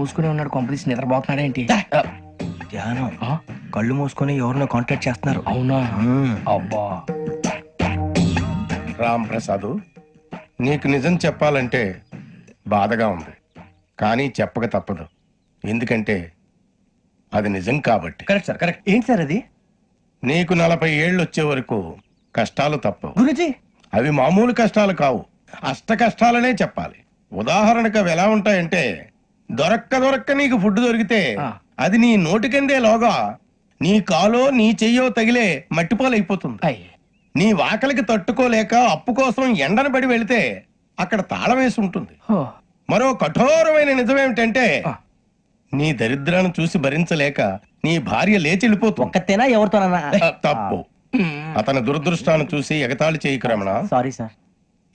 మూసుకునే ఉన్నాడు, కొంపదీసి నిద్రపోతున్నాడేంటి? ధ్యానం. కళ్ళు మూసుకొని ఎవరినో కాంటాక్ట్ చేస్తున్నారు. అవునా? అబ్బా. రామ్ ప్రసాద్, నీకు నిజం చెప్పాలంటే బాధగా ఉంది, కానీ చెప్పక తప్పదు. ఎందుకంటే అది నిజం కాబట్టి. Correct sir, correct. ఏంటి సార్ అది? నీకు 40 ఏళ్ళు వచ్చే వరకు కష్టాలు తప్పవు గురుజీ. అవి మామూలు కష్టాలు కావు, అష్ట కష్టాలనే చెప్పాలి. ఉదాహరణకు అవి ఎలా ఉంటాయంటే, దొరక్క నీకు ఫుడ్ దొరికితే అది నీ నోటికందే లోగా నీ కాలో నీ చెయ్యో తగిలే మట్టిపాలైపోతుంది. నీ వాకలికి తట్టుకోలేక అప్పు కోసం ఎండను పడి వెళితే అక్కడ తాళం వేసి ఉంటుంది. మరో కఠోరమైన నిజమేమిటంటే, నీ దరిద్రాన్ని చూసి భరించలేక నీ భార్య లేచి వెళ్ళిపోతుంది. ఒక్కతేనా ఎవరితోనన్నా? తప్పు. అతని దురదృష్టాన్ని చూసి ఎగతాళి చేయకు రమణ. Sorry sir.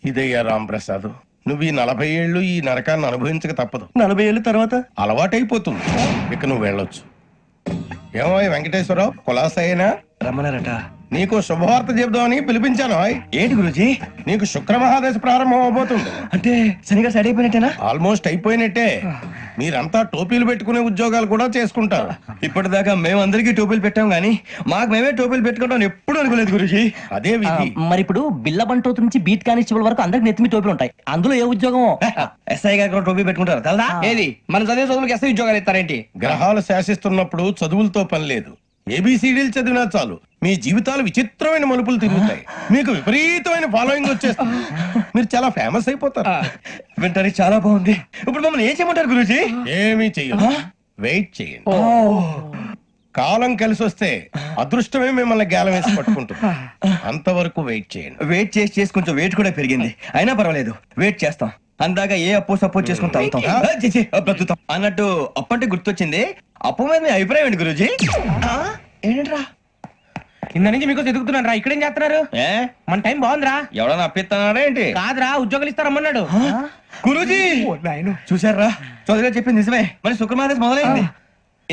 ఇదయ్యా రాంప్రసాద్, నువ్వు ఈ 40 ఏళ్ళు ఈ నరకాన్ని అనుభవించక తప్పదు. 40 ఏళ్ళ తర్వాత అలవాటైపోతుంది. ఇక నువ్వు వెళ్ళొచ్చు. ఏమో వెంకటేశ్వరరావు, కులాసైనా రమ్మన్నారట. నీకు శుభవార్త చెబుదామని పిలిపించాను. ఏంటి గురుజీ? నీకు శుక్రమహాదశ ప్రారంభం అవబోతుంది. అంటే శనిగా సెట్ అయిపోయినట్టేనా? ఆల్మోస్ట్ అయిపోయినట్టే. మీరంతా టోపీలు పెట్టుకునే ఉద్యోగాలు కూడా చేసుకుంటారు. ఇప్పటిదాకా మేమందరికీ టోపీలు పెట్టాం గానీ మాకు మేమే టోపీలు పెట్టుకుంటాం ఎప్పుడు అనుకోలేదు గురుజీ. అదే విధి. మరి ఇప్పుడు బిల్ల బంటోతు నుంచి బీట్ కానిస్టేబుల్ వరకు అందరికి నెత్తిమి టోపీలు ఉంటాయి. అందులో ఏ ఉద్యోగం? ఎస్ఐ గారు కూడా టోపీ పెట్టుకుంటారు తెలదా? ఏది మన చదివే చదువులకు ఎస్ఐ ఉద్యోగాలు ఇస్తారేంటి? గ్రహాలు శాసిస్తున్నప్పుడు చదువులతో పని లేదు. ఏబిసిడీలు చదివినా చాలు మీ జీవితాలు విచిత్రమైన మలుపులు తిరుగుతాయి. మీకు విపరీతమైన ఫాలోయింగ్ వచ్చేస్తుంది. మీరు చాలా ఫేమస్ అయిపోతారు. వింటానికి చాలా బాగుంది. ఇప్పుడు మమ్మల్ని ఏం చేయమంటారు గురూజీ? ఏమీ చెయ్యదు, వెయిట్ చేయండి. కాలం కలిసి వస్తే అదృష్టమే మిమ్మల్ని గేలం వేసి పట్టుకుంటుంది. అంతవరకు వెయిట్ చేయండి. వెయిట్ చేసి కొంచెం వెయిట్ కూడా పెరిగింది. అయినా పర్వాలేదు, వెయిట్ చేస్తాం. అందాక ఏ అప్పు సపోర్ట్ చేసుకుని తాగుతాం, బ్రతుకుతాం అన్నట్టు. అప్పు అంటే గుర్తొచ్చింది. అప్పు మీద మీ అభిప్రాయం ఏంటి గురూజీ? ఏంటరా కింద నుంచి మీకు ఎదుగుతున్నాను రా. ఇక్కడేం చేస్తున్నారు? మన టైం బాగుందిరా. ఎవడన్నా అప్పిస్తున్నాడా ఏంటి? కాదురా, ఉద్యోగాలు ఇస్తారమ్మన్నాడు గురూజీ. చూసారా, చదువుగా చెప్పింది నిజమే. మరి శుక్రమాదేశ్ మొదలైంది.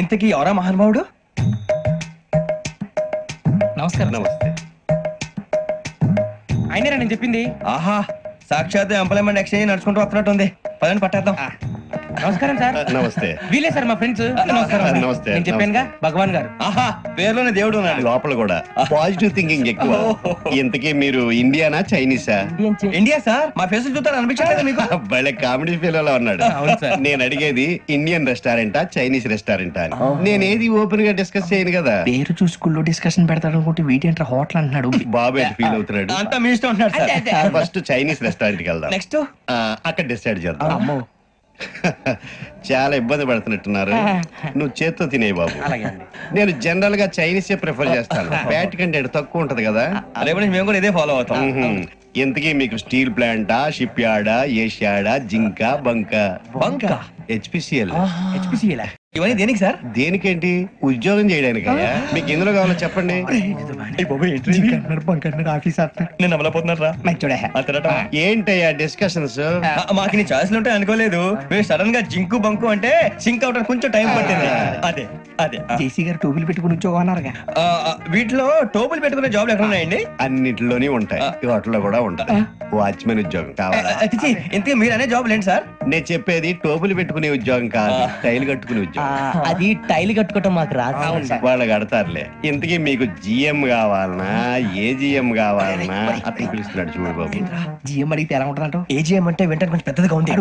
ఇంతకీ ఎవరా మహానుభావుడు? నమస్కారం. నమస్తే. అయినరా నేను చెప్పింది? ఆహా, సాక్షాత్ ఎంప్లాయ్మెంట్ ఎక్స్చేంజ్ నడుచుకుంటూ వస్తున్నట్టు ఉంది. పదండి పట్టేద్దాం. నమస్కారం సార్. నమస్తే. వీలే సార్ మా ఫ్రెండ్స్. నమస్కారం. నమస్తే. నేను చెప్పానుగా, భగవాన్ గారు. ఆహా, పేరులోనే దేవుడు ఉన్నాడు. లోపల కూడా పాజిటివ్ థింకింగ్ ఎక్కువ. ఇంతకీ మీరు ఇండియానా చైనీసా? India sir. మా ఫేస్ చూస్తారు అనిపించలేదు మీకు? భలే కామెడీ ఫీల్ అలా ఉన్నాడు. నేను అడిగేది ఇండియన్ రెస్టారెంటా చైనీస్ రెస్టారెంటా అని. నేనేది ఓపెన్ గా డిస్కస్ చేయను కదా. పేరు చూసుకుల్లో డిస్కషన్ పెడతాడు అనుకుంటే వీటి ఏంట్రా హోటల్ అంటున్నాడు. బాబు ఎట్ ఫీల్ అవుతున్నాడు. అంతా మీ ఇష్టం ఉంటున్నాడు సార్. ఫస్ట్ చైనీస్ రెస్టారెంట్ కి వెళ్దాం. నెక్స్ట్ అక్కడ డిసైడ్ చేద్దాం. చాలా ఇబ్బంది పడుతున్నట్టున్నారు. నువ్వు చేత్తో తినే బాబు. నేను జనరల్ గా చైనీస్ ప్రిఫర్ చేస్తాను. ఫ్యాట్ కంటెంట్ తక్కువ ఉంటది కదా. రేపు నుంచి మేము కూడా ఇదే ఫాలో అవుతాం. ఇంతకీ మీకు స్టీల్ ప్లాంటా, షిప్ యార్డా, ఏషియాడా, జింక, బంకా? హెచ్పిసిఎల్. ఇవన్నీ దేనికి సార్? దేనికేంటి? ఉద్యోగం చేయడానికి. మీకు ఎందులో కావాలో చెప్పండి. నేను అమలపోతున్నారా? ఏంటయ్యా డిస్కషన్స్? మాకు నీ ఛాయిస్లు ఉంటాయి అనుకోలేదు. మీరు సడన్ గా జింకు బంకు అంటే సింక్ అవడానికి కొంచెం టైం పట్టింది. అదే అదే జేసీ గారు టోపీలు పెట్టుకుని ఉద్యోగం అన్నారుగా. వీటిలో టోపులు పెట్టుకునే జాబ్లు ఎక్కడ ఉన్నాయండి? అన్నిటిలోనే ఉంటాయి, వాటిలో కూడా ఉంటాయి. వాచ్మెన్ ఉద్యోగం కావాలా? ఇంతకీ మీరు అనే జాబ్ ఏంటి సార్? నేను చెప్పేది టోపులు పెట్టుకునే ఉద్యోగం కాదు, టైల్ కట్టుకునే ఉద్యోగం. అది టైల్ కట్టుకోవటం మాకు రాదు. వాళ్ళు కడతారులే. ఇంతకీ మీకు జిఎం కావాలనా, ఏ జిఎం కావాలనా? అతను పిలుస్తున్నాడు చూడు బాబు. జిఎం అడిగితే ఎలా ఉంటుందంట? ఏజీఎం అంటే వెంటనే కొంచెం పెద్దదిగా ఉంది.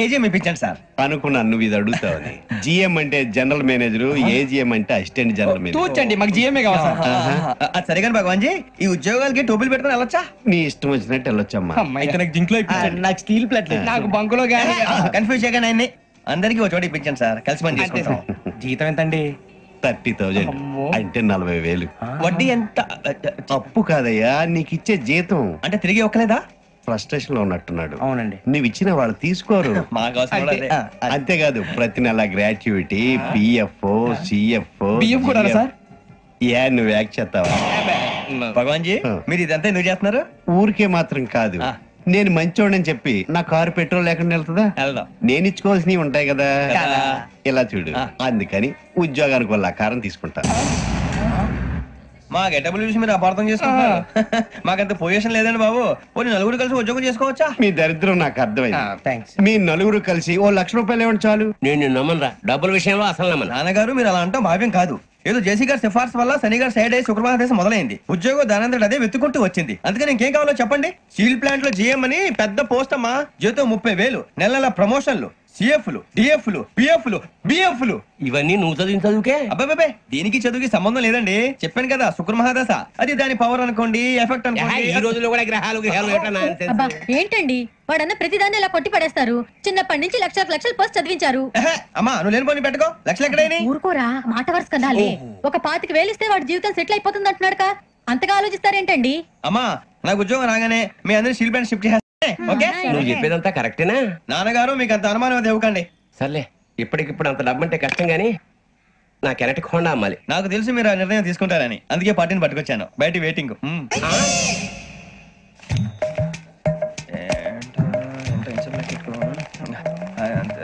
ఏజీఎం ఇప్పించండి సార్. అనుకున్నాను నువ్వు ఇది అడుగుతావని. జిఎం అంటే జనరల్ మేనేజర్, ఏజిఎం అంటే అసిస్టెంట్ జనరల్ మేనేజర్. చూచండి, మాకు జిఎంఏ కావాలి సార్. అది సరే కానీ భగవాన్ జీ, ఈ ఉద్యోగాలకి టోపులు పెట్టుకుని వెళ్ళొచ్చా? నీ ఇష్టం వచ్చినట్టు వెళ్ళొచ్చమ్మా. అయితే నాకు జింక్ లో నాకు స్టీల్ ప్లేట్, నాకు బంకులో గానీ. కన్ఫ్యూజ్ చేయగానే ఆయన్ని అందరికి ఒక చోట ఇప్పించండి సార్. కలిసి పని చేసుకుంటాం. జీతం ఎంతండి? 30,000 అంటే 40,000. వడ్డీ ఎంత? అప్పు కాదయ్యా, నీకు ఇచ్చే జీతం. అంటే తిరిగి ఒక్కలేదా? ఫ్రస్ట్రేషన్ లో ఉన్నట్టున్నాడు. అవునండి. నువ్వు ఇచ్చిన వాళ్ళు తీసుకోరు. మాకు అవసరం కూడా అదే. అంతేకాదు ప్రతి నెల గ్రాట్యుటీ, పిఎఫ్, సిఎఫ్. బియ్యం కూడా సార్? యా, నువ్వు యాక్ట్ చేస్తావా? భగవాన్ జీ, మీరు ఇదంతా ఎందుకు చేస్తున్నారు? ఊరికే మాత్రం కాదు. నేను మంచోడని చెప్పి నా కారు పెట్రోల్ లేకుండా వెళ్తుందా? వెళ్దాం. నేను ఇచ్చుకోవాల్సినవి ఉంటాయి కదా. ఇలా చూడు, అందుకని ఉద్యోగానికి వాళ్ళ ఆకారం తీసుకుంటా. మా గెటబుల్ చూసి మీరు అపార్థం చేసుకుంటున్నారు. మాకంత పొజిషన్ లేదండి బాబు. పోనీ నలుగురు కలిసి ఉద్యోగం చేసుకోవచ్చా? మీ దరిద్రం నాకు అర్థమైంది. థ్యాంక్స్. మీ నలుగురు కలిసి ఓ ₹1,00,000 ఇవ్వండి చాలు. నేను నమ్మనరా, డబ్బుల విషయంలో అసలు నమ్మను. నాన్నగారు మీరు అలా అంటాం భావ్యం కాదు. ఏదో జేసీ గారి సిఫార్సు వల్ల శని గారు సైడ్ అయ్యి శుక్రవారం మొదలైంది. ఉద్యోగం దానంతటి అదే వెతుకుంటూ వచ్చింది. అందుకని ఇంకేం కావాలో చెప్పండి. స్టీల్ ప్లాంట్ లో జీఎం అని పెద్ద పోస్ట్ అమ్మా. జీతం 30,000, నెలల ప్రమోషన్లు, సిఎఫ్లు, డిఎఫ్లు, పిఎఫ్లు, బిఎఫ్లు. ఇవన్నీ నువ్వు చదివిన చదువుకే. అబ్బాబే దీనికి చదువుకి సంబంధం లేదండి. చెప్పాను కదా శుక్ర మహాదశ. అది దాని పవర్ అనుకోండి, ఎఫెక్ట్ ఈ అనుకోండి. రోజుల్లో కూడా గ్రహాలు ఎట్లా nonsense? అబ్బా ఏంటండి వాడన్న ప్రతిదాన్ని ఇలా కొట్టి పడేస్తారు. చిన్నప్పటి నుంచి లక్షలు పోస్ట్ చదివించారు. ఎహె, అమ్మా నువ్వు లేని పోనీ పెట్టుకో. లక్షలు ఎక్కడైనా ఊరుకోరా, మాట వరుస కదాలే. ఒక 25,000 ఇస్తే వాడి జీవితం సెటిల్ అయిపోతుంది అంటున్నాడుక. అంతగా ఆలోచిస్తారేంటండి? అమ్మా నాకు ఉద్యోగం రాగానే మీ అందరి స్టీల్ ప్లాంట్ షిఫ్ట్ చేస్తే ఓకే. నువ్వు చెప్పేదంతా కరెక్టేనా? నాన్నగారు మీకు అంత అనుమానం అది ఇవ్వకండి. సర్లే, ఇప్పటికిప్పుడు అంత డబ్బు అంటే కష్టం గానీ నా కెనటిక్ హోండా అమ్మాలి. నాకు తెలుసు మీరు ఆ నిర్ణయం తీసుకుంటారని, అందుకే పార్టీని పట్టుకొచ్చాను. బయట వెయిటింగ్.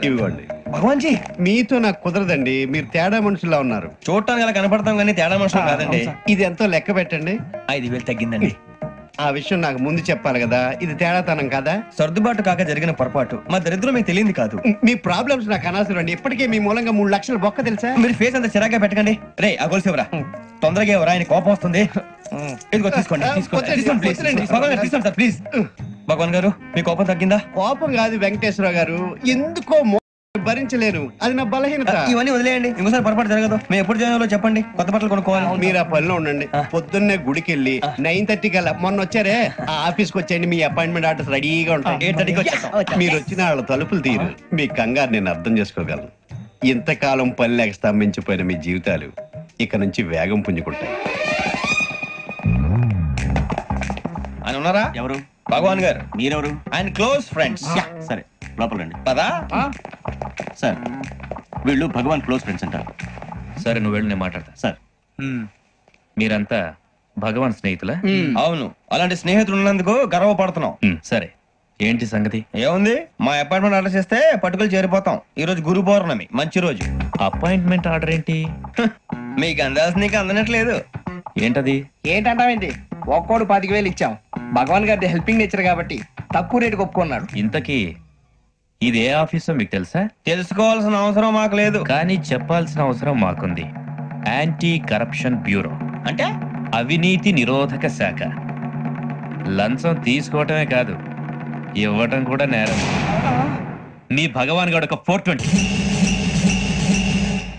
ఇవ్వండి. భగవాన్ జీ మీతో నాకు కుదరదండి. మీరు తేడా మనుషుల్లా ఉన్నారు. చూడటానికి అలా కనపడతాం కానీ తేడా మనుషులు కాదండి. ఇది ఎంతో లెక్క పెట్టండి. 5,000 తగ్గిందండి. ఆ విషయం నాకు ముందు చెప్పాలి కదా. ఇది తేడాతనం కదా. సర్దుబాటు కాక జరిగిన పొరపాటు. మా దరిద్రం మీకు తెలియంది కాదు. మీ ప్రాబ్లమ్స్ నాకు అనవసరం అండి. ఇప్పటికే మీ మూలంగా 3 లక్షలు బొక్క తెలుసా. మీరు ఫేస్ అంత చిరాగ్గా పెట్టకండి. రే ఆ గొలుసు ఎవరా? తొందరగా ఎవరా? ఆయన కోపం వస్తుంది. ఇదిగో తీసుకోండి. తీసుకోండి ప్లీజ్. భగవాన్ గారు తీసుకోండి సార్ ప్లీజ్. భగవాన్ గారు మీ కోపం తగ్గిందా? కోపం కాదు వెంకటేశ్వరరావు గారు, ఎందుకో భరించలేను. అది నా బలహీనత. ఇవన్నీ వదిలేయండి. ఇంకోసారి పొరపాటు జరగదు. మేము ఎప్పుడు జాయిన్ చెప్పండి. కొత్త బట్టలు కొనుక్కోవాలి. మీరు ఆ పనిలో ఉండండి. పొద్దున్నే గుడికి వెళ్ళి 9:30 కల్లా, మొన్న వచ్చారే ఆ ఆఫీస్కి వచ్చేయండి. మీ అపాయింట్మెంట్ ఆర్డర్స్ రెడీగా ఉంటాయి. 8:30కి వచ్చేస్తాం. మీరు వచ్చిన వాళ్ళ తలుపులు తీరు. మీ కంగారు నేను అర్థం చేసుకోగలను. ఇంతకాలం పని లేక స్తంభించిపోయిన మీ జీవితాలు ఇక నుంచి వేగం పుంజుకుంటాయి. ఆయన ఉన్నారా? ఎవరు? భగవాన్ గారు. మీరెవరు? ఆయన క్లోజ్ ఫ్రెండ్స్. సరే లోపల రండి. పదా సార్ వీళ్ళు భగవాన్ క్లోజ్ ఫ్రెండ్స్ అంటారు. సరే నువ్వు వెళ్ళి నేను మాట్లాడతా. సార్ మీరంతా భగవాన్ స్నేహితులా? అవును. అలాంటి స్నేహితులు ఉన్నందుకు గర్వపడుతున్నాం. సరే ఏంటి సంగతి? ఏముంది, మా అపాయింట్మెంట్ ఆర్డర్ చేస్తే పట్టుకులు చేరిపోతాం. ఈ రోజు గురు పౌర్ణమి, మంచి రోజు. అపాయింట్మెంట్ ఆర్డర్ ఏంటి? మీకు అందాల్సిన నీకు అందనట్లేదు. ఏంటది? ఏంటంటావేంటి? ఒక్కోడు 25,000 ఇచ్చాం. భగవాన్ గారి హెల్పింగ్ నేచర్ కాబట్టి తక్కువ రేటుకి ఒప్పుకున్నాడు. ఇంతకీ ఇది ఏ ఆఫీసో మీకు తెలుసా? తెలుసుకోవాల్సిన అవసరం మాకు లేదు. కానీ చెప్పాల్సిన అవసరం మాకుంది. యాంటీ కరప్షన్ బ్యూరో అంటే అవినీతి నిరోధక శాఖ. లంచం తీసుకోవటమే కాదు, ఇవ్వటం కూడా నేరం. మీ భగవాన్ గారు ఒక 420.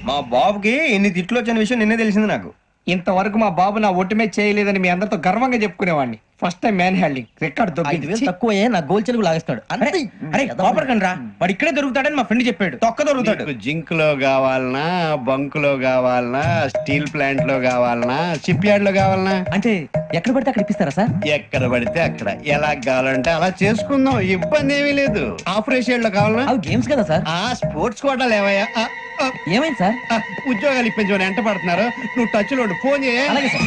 మా బాబుకి ఇన్ని తిట్లు వచ్చిన విషయం నిన్నే తెలిసింది నాకు. ఇంతవరకు మా బాబు నా ఒట్టుమే చేయలేదని మీ అందరితో గర్వంగా చెప్పుకునేవాడిని. First time man handing record 5,000 తక్కువే నా గోల్ చెలుగు లాగేస్తాడు. అరే కోపడకండి రా, వాడు ఇక్కడే దొరుకుతాడని మా ఫ్రెండ్ చెప్పాడు. తొక్క దొరుకుతాడు. మీకు జింక్ లో కావాలనా, బంక్ లో కావాలనా, స్టీల్ ప్లాంట్ లో కావాలనా, షిప్ యార్డ్ లో కావాలనా? అంటే ఎక్కడ పడితే అక్కడ ఇప్పిస్తారా సార్? ఎక్కడ పడితే అక్కడ, ఎలా కావాలంటే అలా చేసుకుందాం. ఇబ్బంది ఏమీ లేదు. ఆపరేషన్ లో కావాలనా? అవి గేమ్స్ కదా సార్. ఆ స్పోర్ట్స్ కోటాలు ఏమయ్యా? ఏమైంది సార్? ఉద్యోగాలు ఇప్పించమని ఎంట పడుతున్నారు. నువ్వు టచ్ లో ఫోన్ చేయ. అలాగే sir.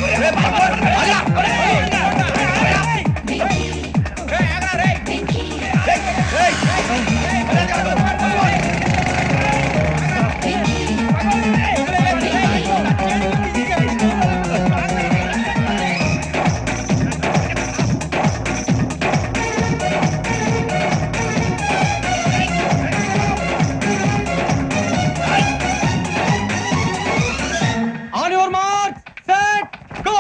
On your mark set go.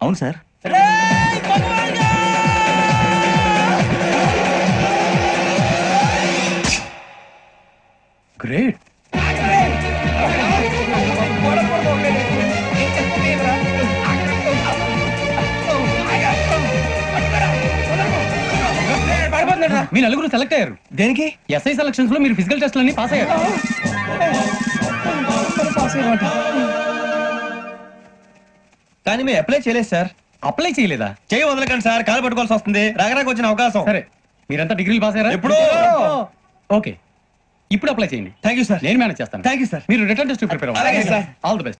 అవును అవును సార్. గ్రేట్. మీ నలుగురు సెలెక్ట్ అయ్యారు. దేనికి? ఎస్ఐ సెలక్షన్స్ లో మీరు ఫిజికల్ టెస్ట్ అన్ని పాస్ అయ్యారు. కానీ మేము అప్లై చేయలేదు సార్. అప్లై చేయలేదా? చేయి వదలకండి సార్, కాలు పట్టుకోవాల్సి వస్తుంది. రాగరాకు వచ్చిన అవకాశం. సరే, మీరంతా డిగ్రీలు పాస్ అయ్యారా? ఎప్పుడో. ఓకే, ఇప్పుడు అప్లై చేయండి. Thank you sir. నేను మేనేజ్ చేస్తాను. Thank you sir. మీరు రిటర్న్ టెస్ట్ ప్రిపేర్ అలాగే సార్. All the best.